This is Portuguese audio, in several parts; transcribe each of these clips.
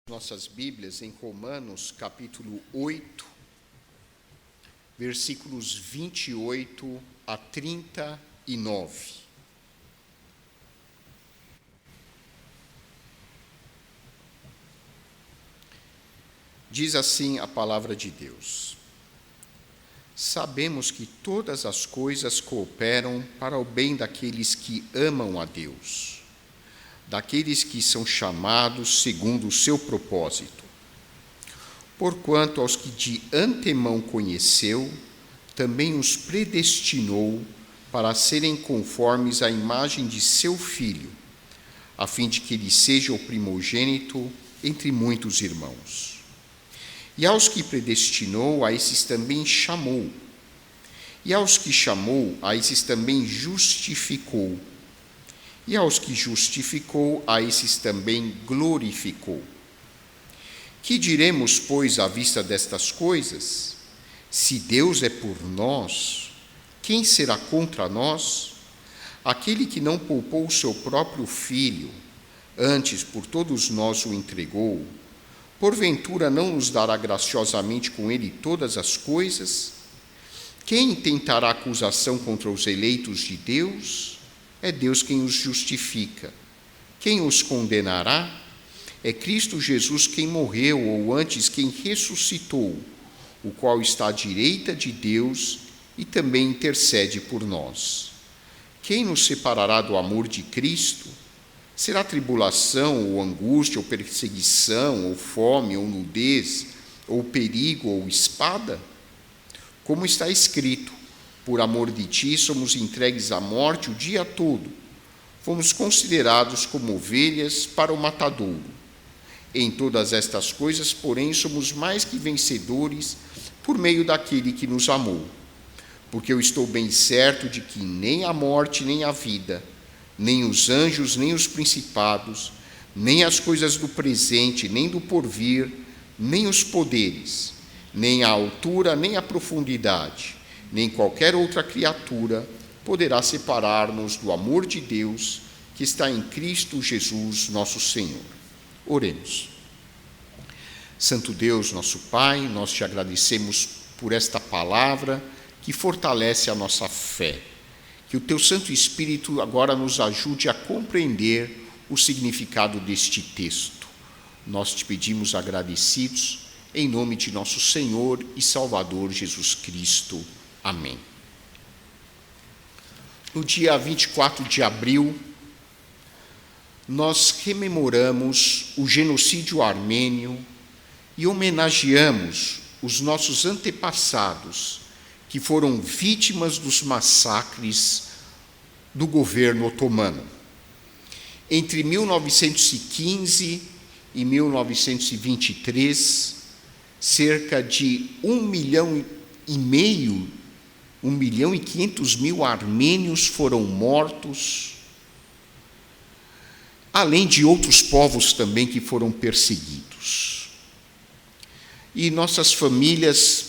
Nossas Bíblias em Romanos, capítulo 8, versículos 28 a 39. Diz assim a palavra de Deus: Sabemos que todas as coisas cooperam para o bem daqueles que amam a Deus, daqueles que são chamados segundo o seu propósito. Porquanto aos que de antemão conheceu, também os predestinou para serem conformes à imagem de seu Filho, a fim de que ele seja o primogênito entre muitos irmãos. E aos que predestinou, a esses também chamou. E aos que chamou, a esses também justificou. E aos que justificou, a esses também glorificou. Que diremos, pois, à vista destas coisas? Se Deus é por nós, quem será contra nós? Aquele que não poupou o seu próprio Filho, antes por todos nós o entregou, porventura não nos dará graciosamente com ele todas as coisas? Quem tentará acusação contra os eleitos de Deus? É Deus quem os justifica. Quem os condenará? É Cristo Jesus quem morreu, ou antes quem ressuscitou, o qual está à direita de Deus e também intercede por nós. Quem nos separará do amor de Cristo? Será tribulação, ou angústia, ou perseguição, ou fome, ou nudez, ou perigo, ou espada? Como está escrito: por amor de ti, somos entregues à morte o dia todo. Fomos considerados como ovelhas para o matadouro. Em todas estas coisas, porém, somos mais que vencedores por meio daquele que nos amou. Porque eu estou bem certo de que nem a morte, nem a vida, nem os anjos, nem os principados, nem as coisas do presente, nem do porvir, nem os poderes, nem a altura, nem a profundidade, nem qualquer outra criatura poderá separar-nos do amor de Deus que está em Cristo Jesus, nosso Senhor. Oremos. Santo Deus, nosso Pai, nós te agradecemos por esta palavra que fortalece a nossa fé. Que o teu Santo Espírito agora nos ajude a compreender o significado deste texto. Nós te pedimos agradecidos, em nome de nosso Senhor e Salvador Jesus Cristo. Amém. No dia 24 de abril, nós rememoramos o genocídio armênio e homenageamos os nossos antepassados que foram vítimas dos massacres do governo otomano. Entre 1915 e 1923, cerca de 1.500.000 armênios foram mortos, além de outros povos também que foram perseguidos. E nossas famílias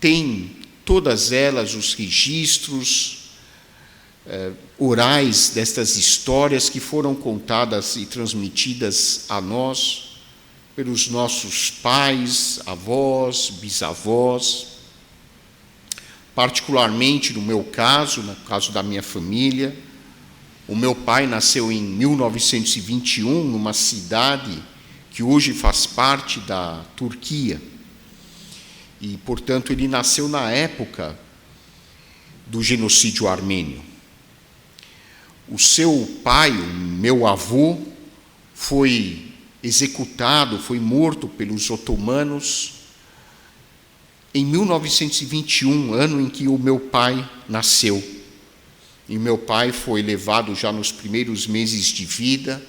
têm, todas elas, os registros orais destas histórias que foram contadas e transmitidas a nós pelos nossos pais, avós, bisavós. Particularmente no meu caso, no caso da minha família, o meu pai nasceu em 1921, numa cidade que hoje faz parte da Turquia. E, portanto, ele nasceu na época do genocídio armênio. O seu pai, o meu avô, foi executado, foi morto pelos otomanos em 1921, ano em que o meu pai nasceu. E meu pai foi levado já nos primeiros meses de vida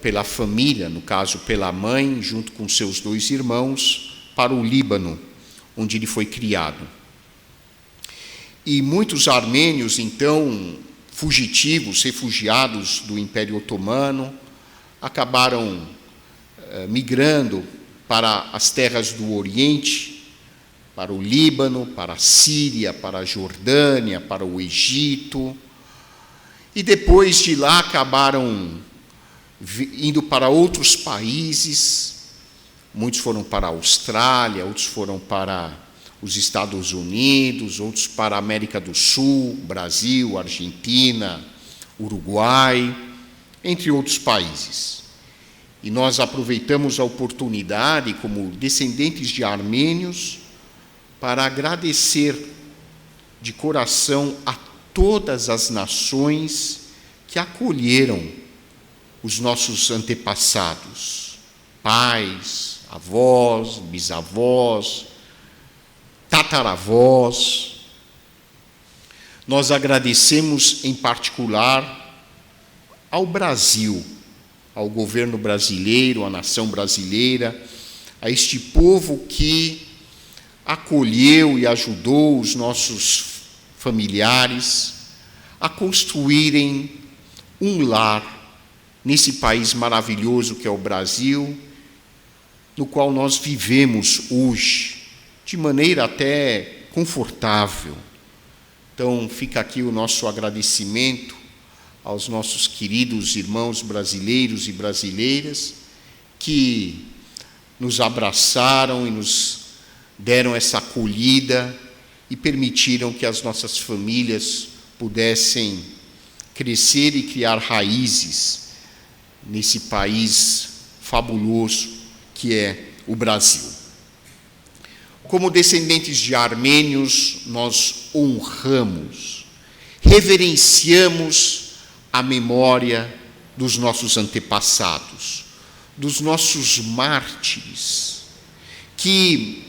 pela família, no caso pela mãe, junto com seus 2 irmãos, para o Líbano, onde ele foi criado. E muitos armênios, então, fugitivos, refugiados do Império Otomano, acabaram migrando para as terras do Oriente, para o Líbano, para a Síria, para a Jordânia, para o Egito, e depois de lá acabaram indo para outros países. Muitos foram para a Austrália, outros foram para os Estados Unidos, outros para a América do Sul, Brasil, Argentina, Uruguai, entre outros países. E nós aproveitamos a oportunidade, como descendentes de armênios, para agradecer de coração a todas as nações que acolheram os nossos antepassados, pais, avós, bisavós, tataravós. Nós agradecemos em particular ao Brasil, ao governo brasileiro, à nação brasileira, a este povo que acolheu e ajudou os nossos familiares a construírem um lar nesse país maravilhoso que é o Brasil, no qual nós vivemos hoje, de maneira até confortável. Então, fica aqui o nosso agradecimento aos nossos queridos irmãos brasileiros e brasileiras que nos abraçaram e nos deram essa acolhida e permitiram que as nossas famílias pudessem crescer e criar raízes nesse país fabuloso que é o Brasil. Como descendentes de armênios, nós honramos, reverenciamos a memória dos nossos antepassados, dos nossos mártires, que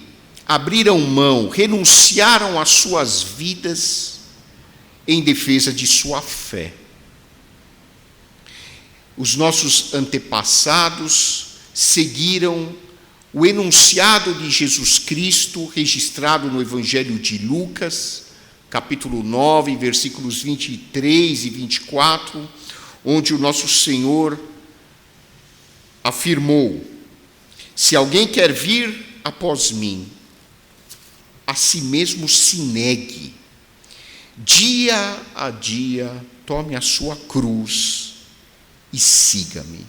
abriram mão, renunciaram às suas vidas em defesa de sua fé. Os nossos antepassados seguiram o enunciado de Jesus Cristo, registrado no Evangelho de Lucas, capítulo 9, versículos 23 e 24, onde o nosso Senhor afirmou: se alguém quer vir após mim, a si mesmo se negue, dia a dia tome a sua cruz e siga-me.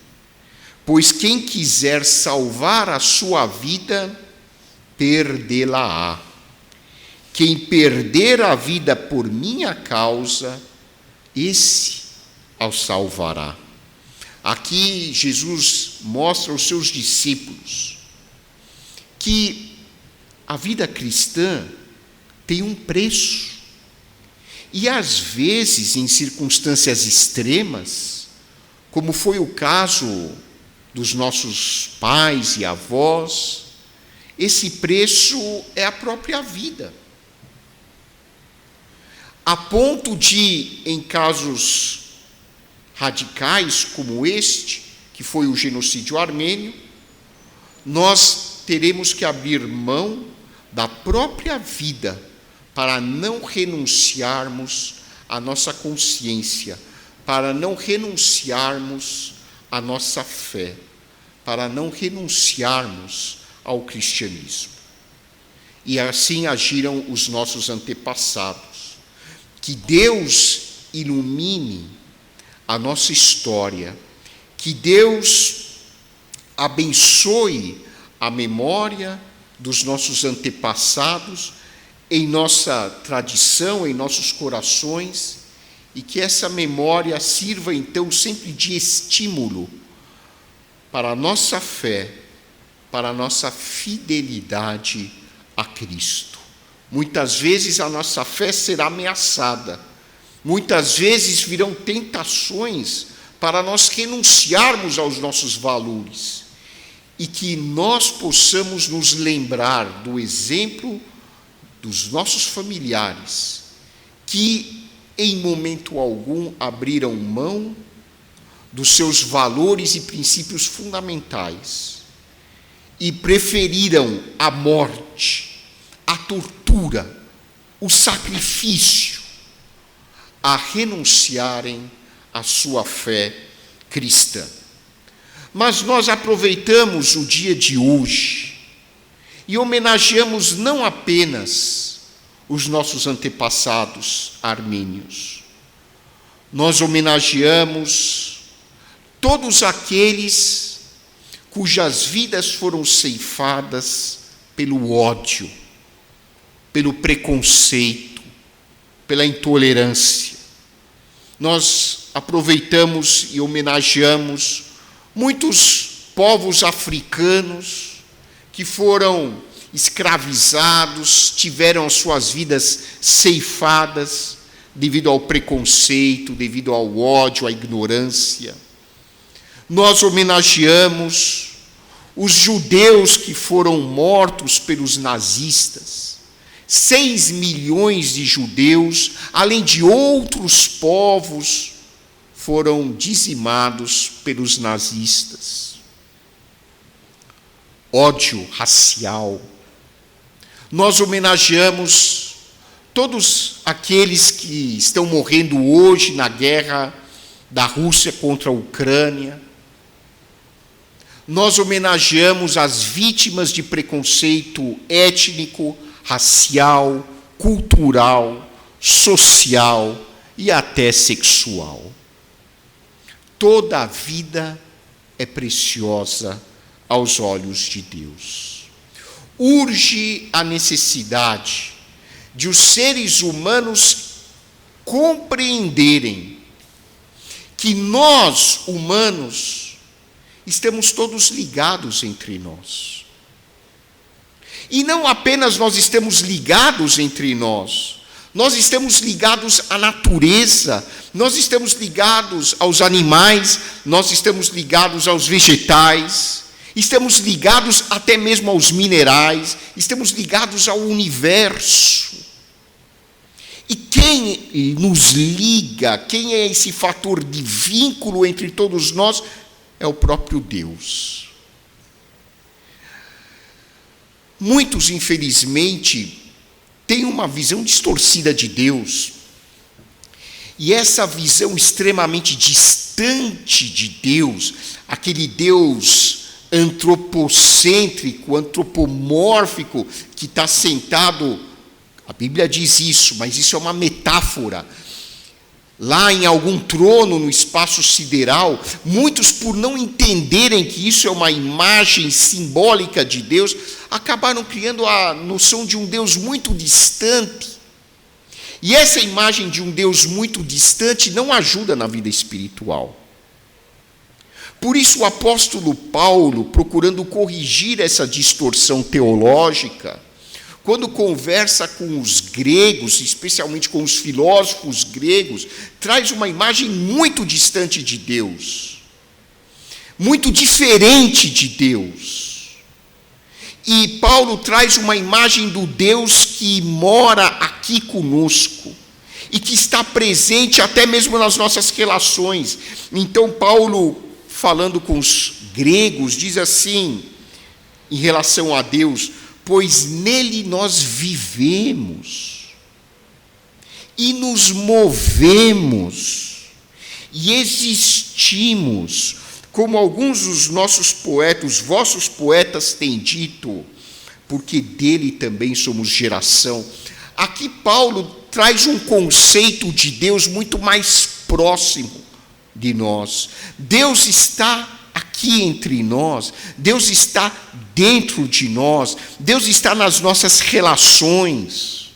Pois quem quiser salvar a sua vida, perdê-la-á. Quem perder a vida por minha causa, esse a salvará. Aqui Jesus mostra aos seus discípulos que a vida cristã tem um preço. E às vezes, em circunstâncias extremas, como foi o caso dos nossos pais e avós, esse preço é a própria vida. A ponto de, em casos radicais como este, que foi o genocídio armênio, nós teremos que abrir mão da própria vida para não renunciarmos à nossa consciência, para não renunciarmos à nossa fé, para não renunciarmos ao cristianismo. E assim agiram os nossos antepassados. Que Deus ilumine a nossa história, que Deus abençoe a memória dos nossos antepassados em nossa tradição, em nossos corações, e que essa memória sirva então sempre de estímulo para a nossa fé, para a nossa fidelidade a Cristo. Muitas vezes a nossa fé será ameaçada, muitas vezes virão tentações para nós renunciarmos aos nossos valores, e que nós possamos nos lembrar do exemplo dos nossos familiares, que em momento algum abriram mão dos seus valores e princípios fundamentais e preferiram a morte, a tortura, o sacrifício, a renunciarem à sua fé cristã. Mas nós aproveitamos o dia de hoje e homenageamos não apenas os nossos antepassados armênios, nós homenageamos todos aqueles cujas vidas foram ceifadas pelo ódio, pelo preconceito, pela intolerância. Nós aproveitamos e homenageamos muitos povos africanos que foram escravizados, tiveram as suas vidas ceifadas devido ao preconceito, devido ao ódio, à ignorância. Nós homenageamos os judeus que foram mortos pelos nazistas. 6 milhões de judeus, além de outros povos, foram dizimados pelos nazistas. Ódio racial. Nós homenageamos todos aqueles que estão morrendo hoje na guerra da Rússia contra a Ucrânia. Nós homenageamos as vítimas de preconceito étnico, racial, cultural, social e até sexual. Toda a vida é preciosa aos olhos de Deus. Urge a necessidade de os seres humanos compreenderem que nós, humanos, estamos todos ligados entre nós. E não apenas nós estamos ligados entre nós, nós estamos ligados à natureza, nós estamos ligados aos animais, nós estamos ligados aos vegetais, estamos ligados até mesmo aos minerais, estamos ligados ao universo. E quem nos liga, quem é esse fator de vínculo entre todos nós, é o próprio Deus. Muitos, infelizmente, têm uma visão distorcida de Deus. E essa visão extremamente distante de Deus, aquele Deus antropocêntrico, antropomórfico, que está sentado, a Bíblia diz isso, mas isso é uma metáfora, lá em algum trono no espaço sideral. Muitos, por não entenderem que isso é uma imagem simbólica de Deus, acabaram criando a noção de um Deus muito distante. E essa imagem de um Deus muito distante não ajuda na vida espiritual. Por isso o apóstolo Paulo, procurando corrigir essa distorção teológica, quando conversa com os gregos, especialmente com os filósofos gregos, traz uma imagem muito distante de Deus, muito diferente de Deus. E Paulo traz uma imagem do Deus que mora aqui conosco e que está presente até mesmo nas nossas relações. Então Paulo, falando com os gregos, diz assim, em relação a Deus: pois nele nós vivemos, e nos movemos, e existimos, como alguns dos nossos poetas, os vossos poetas têm dito, porque dele também somos geração. Aqui Paulo traz um conceito de Deus muito mais próximo de nós. Deus está aqui entre nós, Deus está dentro de nós, Deus está nas nossas relações.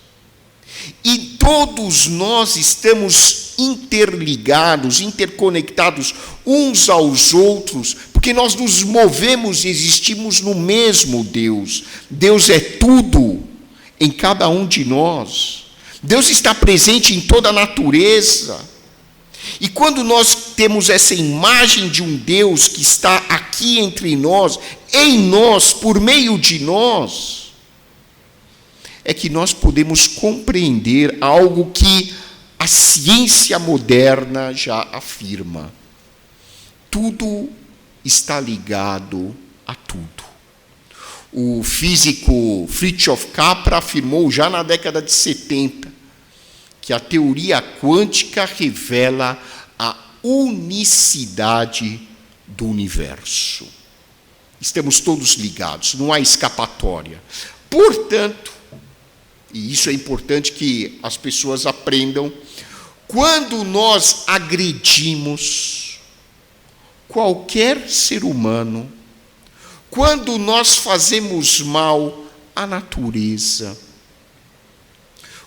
E todos nós estamos interligados, interconectados uns aos outros, porque nós nos movemos e existimos no mesmo Deus. Deus é tudo em cada um de nós. Deus está presente em toda a natureza. E quando nós temos essa imagem de um Deus que está aqui entre nós, em nós, por meio de nós, é que nós podemos compreender algo que a ciência moderna já afirma. Tudo está ligado a tudo. O físico Fritjof Capra afirmou já na década de 70 que a teoria quântica revela a unicidade do universo. Estamos todos ligados, não há escapatória. Portanto, e isso é importante que as pessoas aprendam, quando nós agredimos, qualquer ser humano, quando nós fazemos mal à natureza,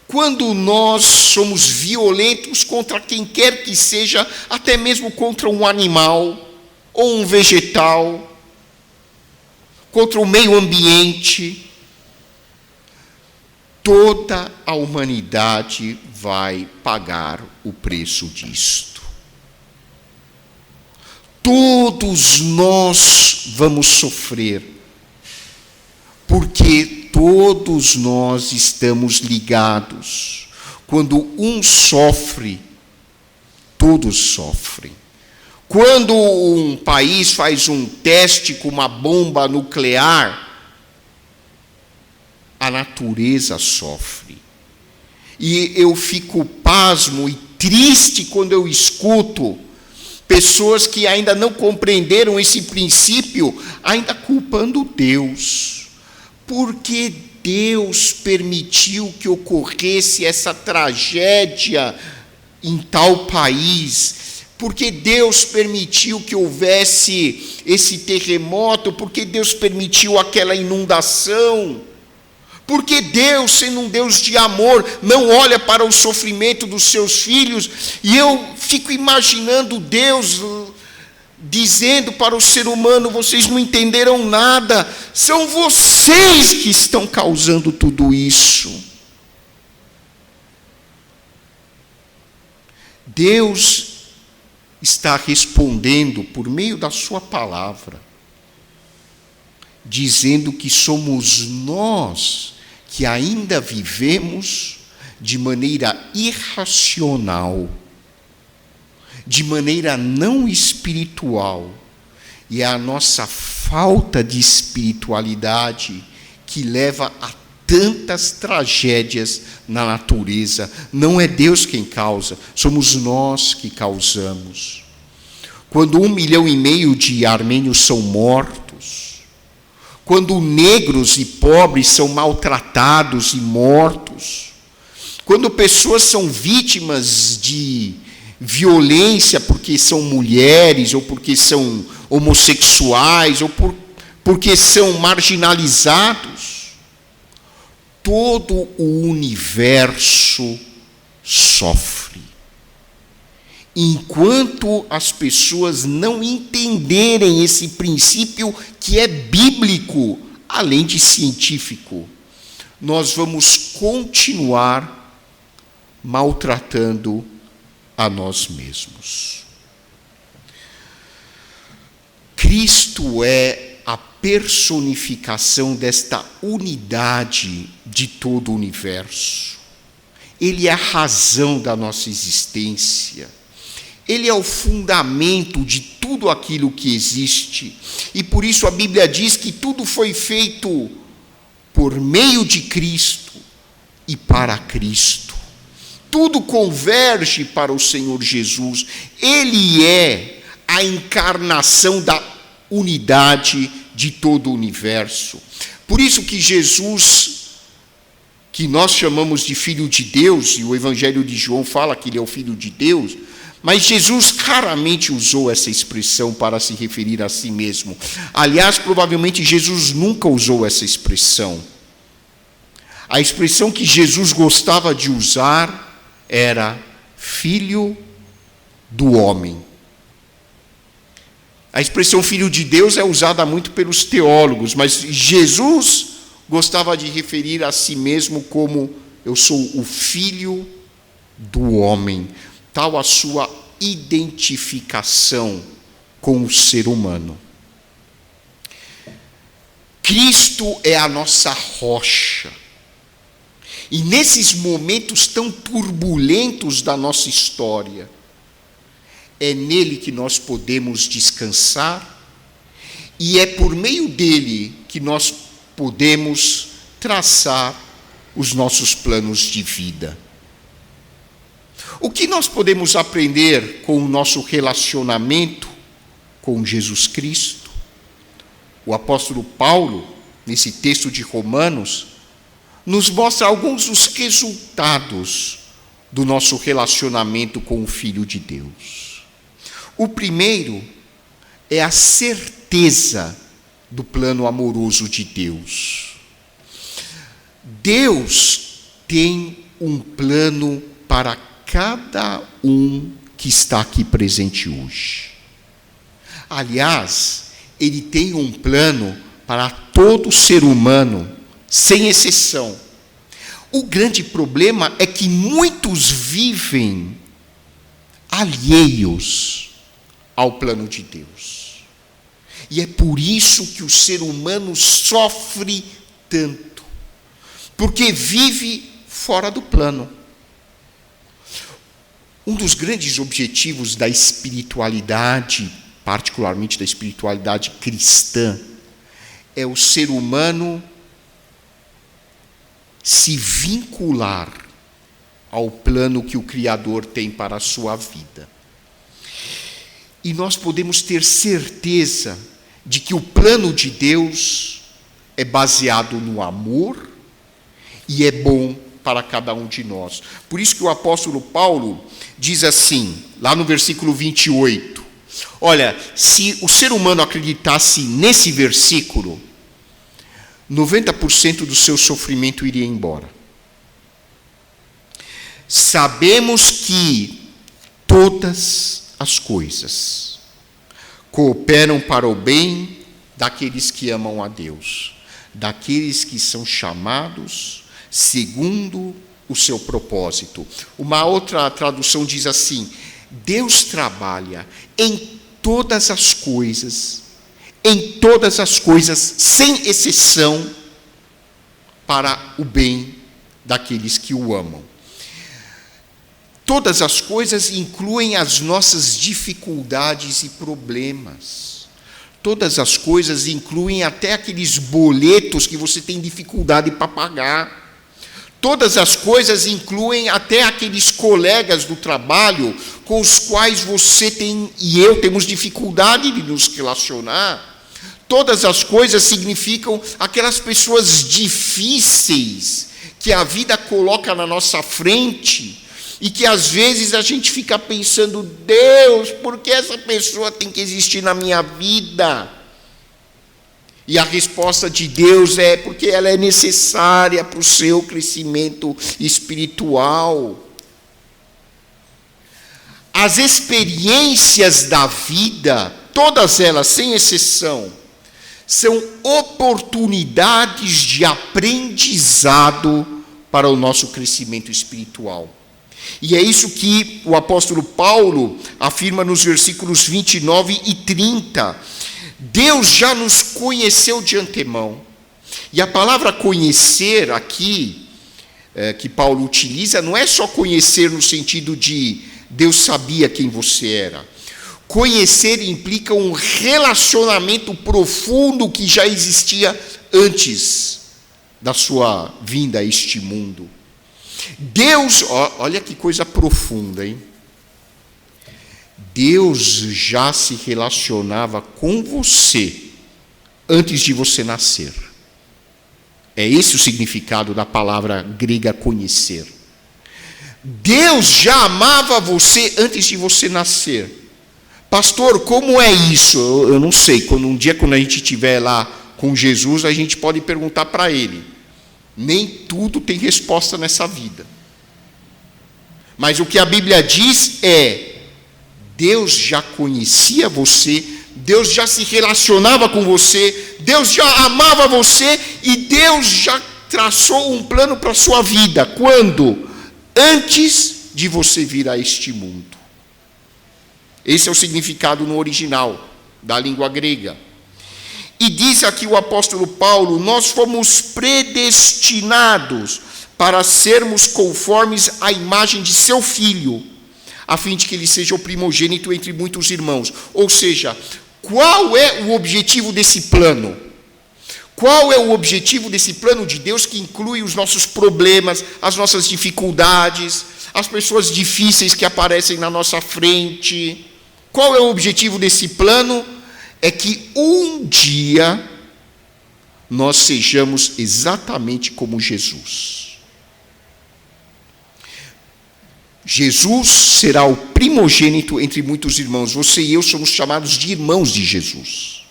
quando nós somos violentos contra quem quer que seja, até mesmo contra um animal ou um vegetal, contra o meio ambiente, toda a humanidade vai pagar o preço disto. Todos nós vamos sofrer, porque todos nós estamos ligados. Quando um sofre, todos sofrem. Quando um país faz um teste com uma bomba nuclear, a natureza sofre. E eu fico pasmo e triste quando eu escuto pessoas que ainda não compreenderam esse princípio, ainda culpando Deus. Porque Deus permitiu que ocorresse essa tragédia em tal país? Porque Deus permitiu que houvesse esse terremoto? Porque Deus permitiu aquela inundação? Porque Deus, sendo um Deus de amor, não olha para o sofrimento dos seus filhos? E eu fico imaginando Deus dizendo para o ser humano: vocês não entenderam nada, são vocês que estão causando tudo isso. Deus está respondendo por meio da sua palavra, dizendo que somos nós que ainda vivemos de maneira irracional, de maneira não espiritual, e é a nossa falta de espiritualidade que leva a tantas tragédias na natureza. Não é Deus quem causa, somos nós que causamos. Quando 1,5 milhão de armênios são mortos, quando negros e pobres são maltratados e mortos, quando pessoas são vítimas de violência porque são mulheres, ou porque são homossexuais, ou porque são marginalizados, todo o universo sofre. Enquanto as pessoas não entenderem esse princípio que é bíblico, além de científico, nós vamos continuar maltratando a nós mesmos. Cristo é a personificação desta unidade de todo o universo. Ele é a razão da nossa existência. Ele é o fundamento de tudo aquilo que existe. E por isso a Bíblia diz que tudo foi feito por meio de Cristo e para Cristo. Tudo converge para o Senhor Jesus. Ele é a encarnação da unidade de todo o universo. Por isso que Jesus, que nós chamamos de Filho de Deus, e o Evangelho de João fala que ele é o Filho de Deus, mas Jesus raramente usou essa expressão para se referir a si mesmo. Aliás, provavelmente Jesus nunca usou essa expressão. A expressão que Jesus gostava de usar era Filho do Homem. A expressão Filho de Deus é usada muito pelos teólogos, mas Jesus gostava de referir a si mesmo como: eu sou o Filho do Homem. Tal a sua identificação com o ser humano. Cristo é a nossa rocha. E nesses momentos tão turbulentos da nossa história, é nele que nós podemos descansar, e é por meio dele que nós podemos traçar os nossos planos de vida. O que nós podemos aprender com o nosso relacionamento com Jesus Cristo? O apóstolo Paulo, nesse texto de Romanos, nos mostra alguns dos resultados do nosso relacionamento com o Filho de Deus. O primeiro é a certeza do plano amoroso de Deus. Deus tem um plano para cada um que está aqui presente hoje. Aliás, Ele tem um plano para todo ser humano, sem exceção. O grande problema é que muitos vivem alheios ao plano de Deus. E é por isso que o ser humano sofre tanto, porque vive fora do plano. Um dos grandes objetivos da espiritualidade, particularmente da espiritualidade cristã, é o ser humano se vincular ao plano que o Criador tem para a sua vida. E nós podemos ter certeza de que o plano de Deus é baseado no amor e é bom para cada um de nós. Por isso que o apóstolo Paulo diz assim, lá no versículo 28, olha, se o ser humano acreditasse nesse versículo, 90% do seu sofrimento iria embora. Sabemos que todas as coisas cooperam para o bem daqueles que amam a Deus, daqueles que são chamados segundo o seu propósito. Uma outra tradução diz assim: Deus trabalha em todas as coisas, sem exceção, para o bem daqueles que o amam. Todas as coisas incluem as nossas dificuldades e problemas. Todas as coisas incluem até aqueles boletos que você tem dificuldade para pagar. Todas as coisas incluem até aqueles colegas do trabalho com os quais você e eu temos dificuldade de nos relacionar. Todas as coisas significam aquelas pessoas difíceis que a vida coloca na nossa frente e que às vezes a gente fica pensando: Deus, por que essa pessoa tem que existir na minha vida? E a resposta de Deus é porque ela é necessária para o seu crescimento espiritual. As experiências da vida, todas elas, sem exceção, são oportunidades de aprendizado para o nosso crescimento espiritual. E é isso que o apóstolo Paulo afirma nos versículos 29 e 30. Deus já nos conheceu de antemão. E a palavra conhecer aqui, que Paulo utiliza, não é só conhecer no sentido de Deus sabia quem você era. Conhecer implica um relacionamento profundo que já existia antes da sua vinda a este mundo. Deus, olha que coisa profunda, hein? Deus já se relacionava com você antes de você nascer. É esse o significado da palavra grega conhecer. Deus já amava você antes de você nascer. Pastor, como é isso? Eu não sei. Quando a gente estiver lá com Jesus, a gente pode perguntar para Ele. Nem tudo tem resposta nessa vida. Mas o que a Bíblia diz é: Deus já conhecia você, Deus já se relacionava com você, Deus já amava você e Deus já traçou um plano para a sua vida. Quando? Antes de você vir a este mundo. Esse é o significado no original da língua grega. E diz aqui o apóstolo Paulo: nós fomos predestinados para sermos conformes à imagem de seu Filho, a fim de que ele seja o primogênito entre muitos irmãos. Ou seja, qual é o objetivo desse plano? Qual é o objetivo desse plano de Deus que inclui os nossos problemas, as nossas dificuldades, as pessoas difíceis que aparecem na nossa frente? Qual é o objetivo desse plano? É que um dia nós sejamos exatamente como Jesus. Jesus será o primogênito entre muitos irmãos. Você e eu somos chamados de irmãos de Jesus.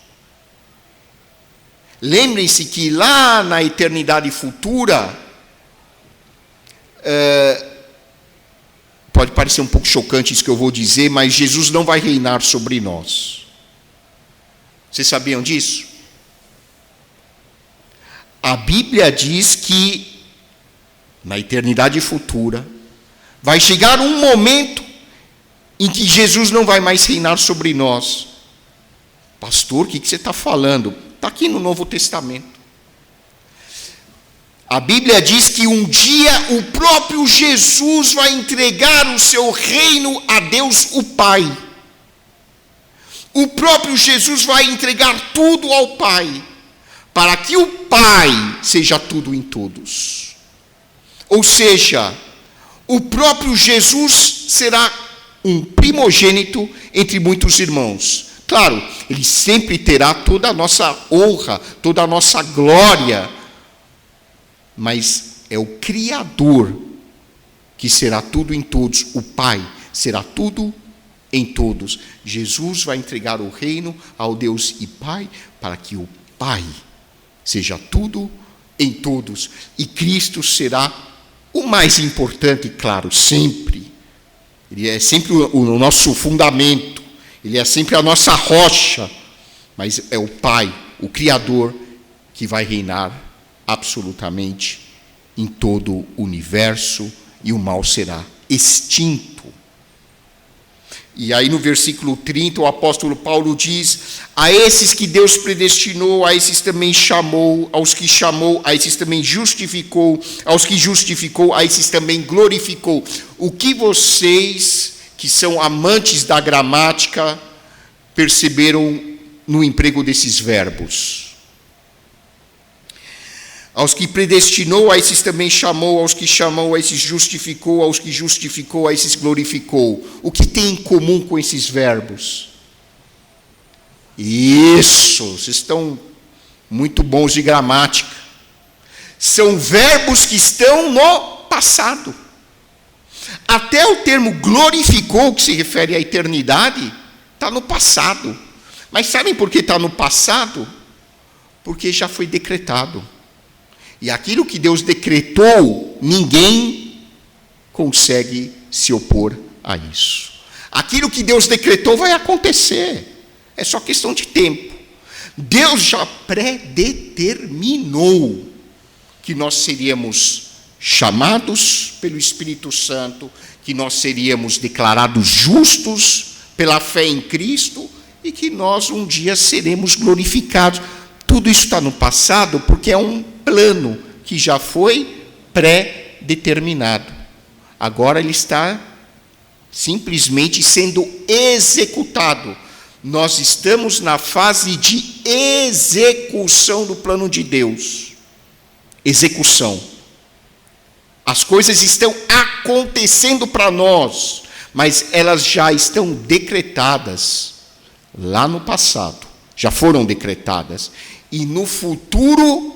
Lembrem-se que lá na eternidade futura, pode parecer um pouco chocante isso que eu vou dizer, mas Jesus não vai reinar sobre nós. Vocês sabiam disso? A Bíblia diz que na eternidade futura vai chegar um momento em que Jesus não vai mais reinar sobre nós. Pastor, o que você está falando? Está aqui no Novo Testamento. A Bíblia diz que um dia o próprio Jesus vai entregar o seu reino a Deus o Pai. O próprio Jesus vai entregar tudo ao Pai, para que o Pai seja tudo em todos. Ou seja, o próprio Jesus será um primogênito entre muitos irmãos. Claro, ele sempre terá toda a nossa honra, toda a nossa glória, mas é o Criador que será tudo em todos. O Pai será tudo em todos. Jesus vai entregar o reino ao Deus e Pai, para que o Pai seja tudo em todos. E Cristo será o mais importante, claro, sempre. Ele é sempre o nosso fundamento. Ele é sempre a nossa rocha. Mas é o Pai, o Criador, que vai reinar absolutamente em todo o universo, e o mal será extinto. E aí no versículo 30 o apóstolo Paulo diz: a esses que Deus predestinou, a esses também chamou, aos que chamou, a esses também justificou, aos que justificou, a esses também glorificou. O que vocês, que são amantes da gramática, perceberam no emprego desses verbos? Aos que predestinou, a esses também chamou, aos que chamou, a esses justificou, aos que justificou, a esses glorificou. O que tem em comum com esses verbos? Isso, vocês estão muito bons de gramática. São verbos que estão no passado. Até o termo glorificou, que se refere à eternidade, está no passado. Mas sabem por que está no passado? Porque já foi decretado. E aquilo que Deus decretou, ninguém consegue se opor a isso. Aquilo que Deus decretou vai acontecer. É só questão de tempo. Deus já predeterminou que nós seríamos chamados pelo Espírito Santo, que nós seríamos declarados justos pela fé em Cristo e que nós um dia seremos glorificados. Tudo isso está no passado porque é um plano que já foi pré-determinado. Agora ele está simplesmente sendo executado. Nós estamos na fase de execução do plano de Deus. Execução. As coisas estão acontecendo para nós, mas elas já estão decretadas lá no passado. Já foram decretadas. E no futuro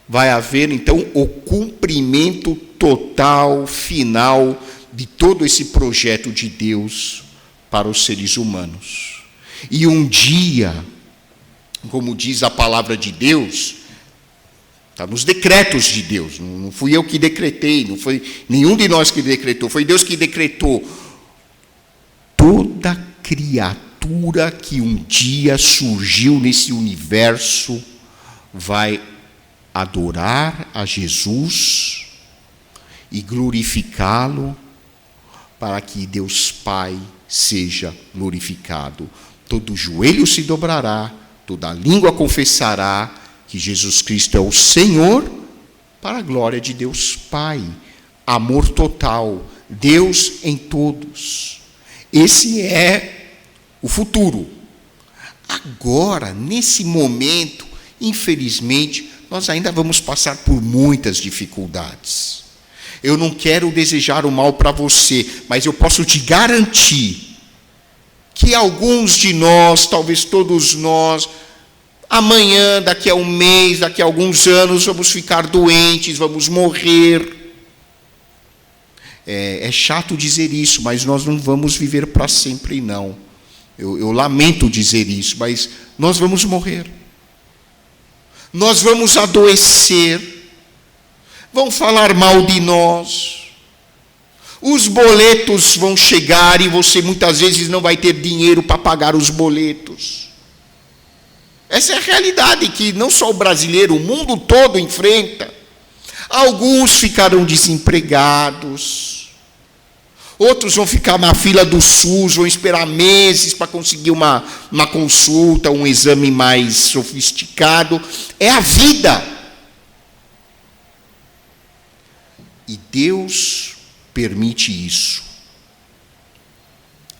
vai haver, então, o cumprimento total, final, de todo esse projeto de Deus para os seres humanos. E um dia, como diz a palavra de Deus, está nos decretos de Deus, não fui eu que decretei, não foi nenhum de nós que decretou, foi Deus que decretou. Toda criatura que um dia surgiu nesse universo vai adorar a Jesus e glorificá-lo, para que Deus Pai seja glorificado. Todo joelho se dobrará, toda língua confessará que Jesus Cristo é o Senhor, para a glória de Deus Pai. Amor total, Deus em todos. Esse é o futuro. Agora, nesse momento, infelizmente, nós ainda vamos passar por muitas dificuldades. Eu não quero desejar o mal para você, mas eu posso te garantir que alguns de nós, talvez todos nós, amanhã, daqui a um mês, daqui a alguns anos, vamos ficar doentes, vamos morrer. É chato dizer isso, mas nós não vamos viver para sempre, não. Eu lamento dizer isso, mas nós vamos morrer. Nós vamos adoecer. Vão falar mal de nós. Os boletos vão chegar e você muitas vezes não vai ter dinheiro para pagar os boletos. Essa é a realidade que não só o brasileiro, o mundo todo enfrenta. Alguns ficarão desempregados. Outros vão ficar na fila do SUS, vão esperar meses para conseguir uma consulta, um exame mais sofisticado. É a vida. E Deus permite isso,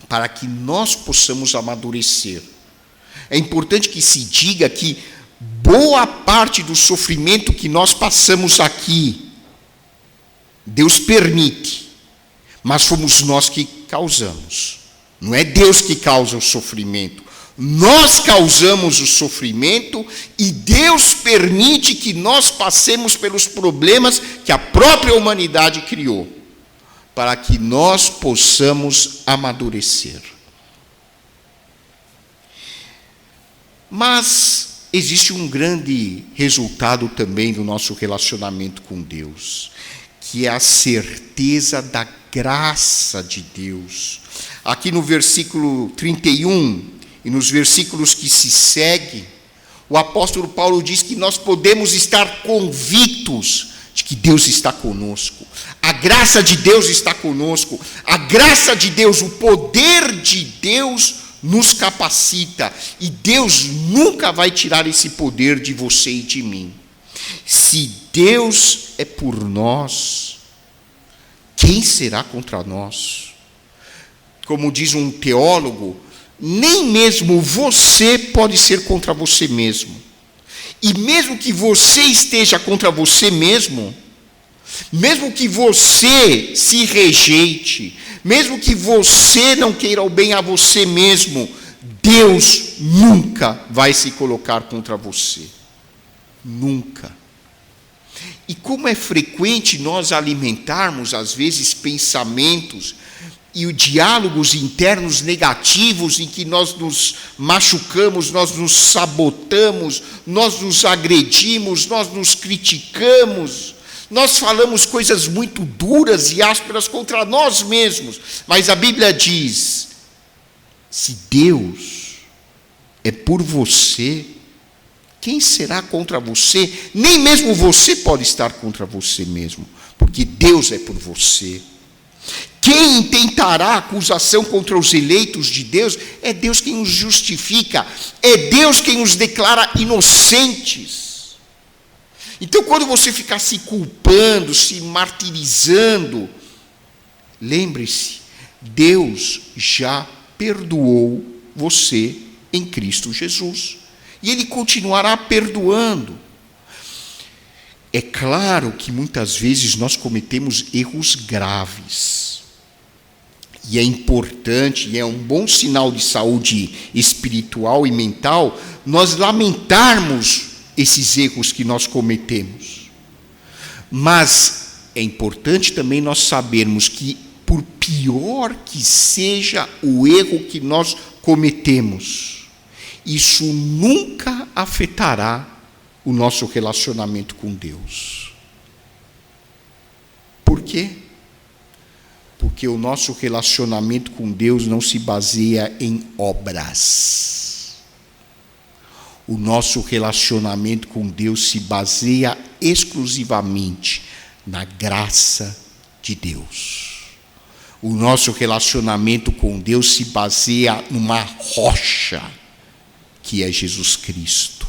para que nós possamos amadurecer. É importante que se diga que boa parte do sofrimento que nós passamos aqui, Deus permite, mas fomos nós que causamos. Não é Deus que causa o sofrimento. Nós causamos o sofrimento e Deus permite que nós passemos pelos problemas que a própria humanidade criou, para que nós possamos amadurecer. Mas existe um grande resultado também do nosso relacionamento com Deus, que é a certeza da graça de Deus. Aqui no versículo 31 e nos versículos que se seguem, o apóstolo Paulo diz que nós podemos estar convictos de que Deus está conosco. A graça de Deus está conosco. A graça de Deus, o poder de Deus nos capacita. E Deus nunca vai tirar esse poder de você e de mim. Se Deus é por nós, quem será contra nós? Como diz um teólogo, nem mesmo você pode ser contra você mesmo. E mesmo que você esteja contra você mesmo, mesmo que você se rejeite, mesmo que você não queira o bem a você mesmo, Deus nunca vai se colocar contra você. Nunca. E como é frequente nós alimentarmos, às vezes, pensamentos e diálogos internos negativos em que nós nos machucamos, nós nos sabotamos, nós nos agredimos, nós nos criticamos, nós falamos coisas muito duras e ásperas contra nós mesmos. Mas a Bíblia diz, se Deus é por você, quem será contra você? Nem mesmo você pode estar contra você mesmo, porque Deus é por você. Quem intentará acusação contra os eleitos de Deus? É Deus quem os justifica, é Deus quem os declara inocentes. Então, quando você ficar se culpando, se martirizando, lembre-se, Deus já perdoou você em Cristo Jesus. E Ele continuará perdoando. É claro que muitas vezes nós cometemos erros graves. E é importante, e é um bom sinal de saúde espiritual e mental, nós lamentarmos esses erros que nós cometemos. Mas é importante também nós sabermos que, por pior que seja o erro que nós cometemos, isso nunca afetará o nosso relacionamento com Deus. Por quê? Porque o nosso relacionamento com Deus não se baseia em obras. O nosso relacionamento com Deus se baseia exclusivamente na graça de Deus. O nosso relacionamento com Deus se baseia numa rocha, que é Jesus Cristo.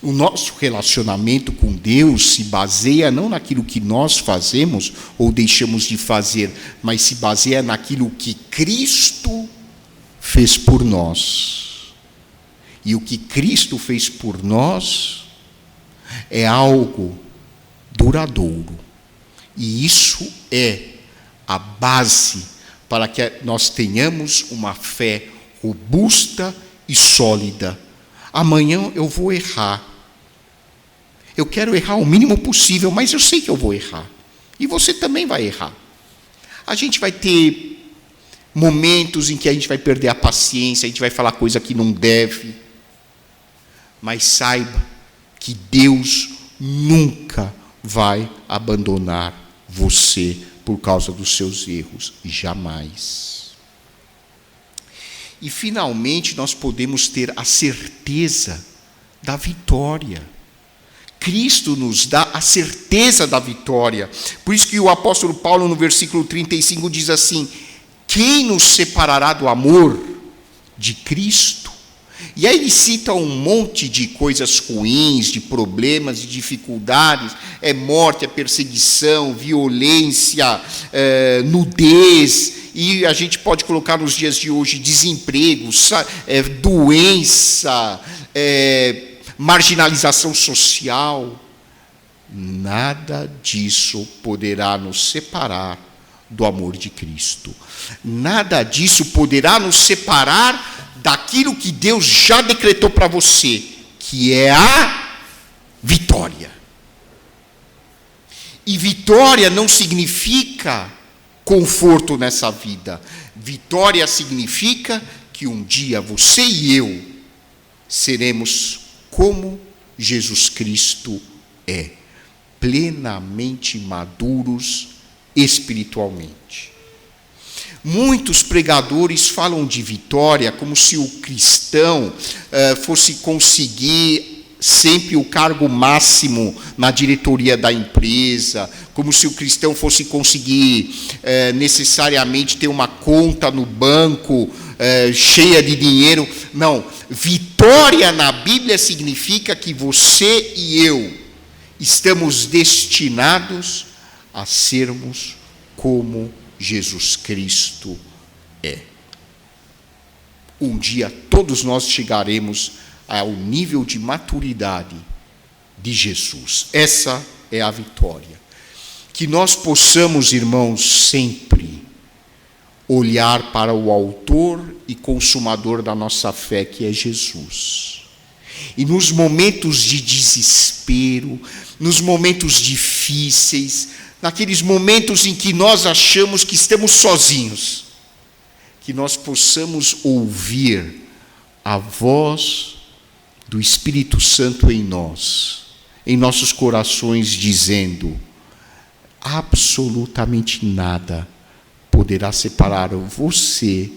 O nosso relacionamento com Deus se baseia não naquilo que nós fazemos ou deixamos de fazer, mas se baseia naquilo que Cristo fez por nós. E o que Cristo fez por nós é algo duradouro. E isso é a base para que nós tenhamos uma fé robusta e sólida. Amanhã eu vou errar. Eu quero errar o mínimo possível, mas eu sei que eu vou errar. E você também vai errar. A gente vai ter momentos em que a gente vai perder a paciência, a gente vai falar coisa que não deve. Mas saiba que Deus nunca vai abandonar você por causa dos seus erros, jamais. E finalmente nós podemos ter a certeza da vitória. Cristo nos dá a certeza da vitória. Por isso que o apóstolo Paulo, no versículo 35, diz assim: quem nos separará do amor de Cristo? E aí ele cita um monte de coisas ruins, de problemas, de dificuldades. É morte, é perseguição, violência, nudez. E a gente pode colocar nos dias de hoje desemprego, doença, marginalização social. Nada disso poderá nos separar do amor de Cristo. Nada disso poderá nos separar daquilo que Deus já decretou para você, que é a vitória. E vitória não significa conforto nessa vida. Vitória significa que um dia você e eu seremos como Jesus Cristo é, plenamente maduros espiritualmente. Muitos pregadores falam de vitória como se o cristão fosse conseguir sempre o cargo máximo na diretoria da empresa, como se o cristão fosse conseguir necessariamente ter uma conta no banco cheia de dinheiro. Não, vitória na Bíblia significa que você e eu estamos destinados a sermos como Jesus Cristo é. Um dia todos nós chegaremos ao nível de maturidade de Jesus. Essa é a vitória. Que nós possamos, irmãos, sempre olhar para o autor e consumador da nossa fé, que é Jesus. E nos momentos de desespero, nos momentos difíceis, naqueles momentos em que nós achamos que estamos sozinhos, que nós possamos ouvir a voz do Espírito Santo em nós, em nossos corações, dizendo: absolutamente nada poderá separar você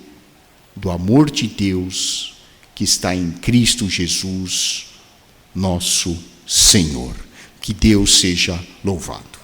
do amor de Deus que está em Cristo Jesus, nosso Senhor. Que Deus seja louvado.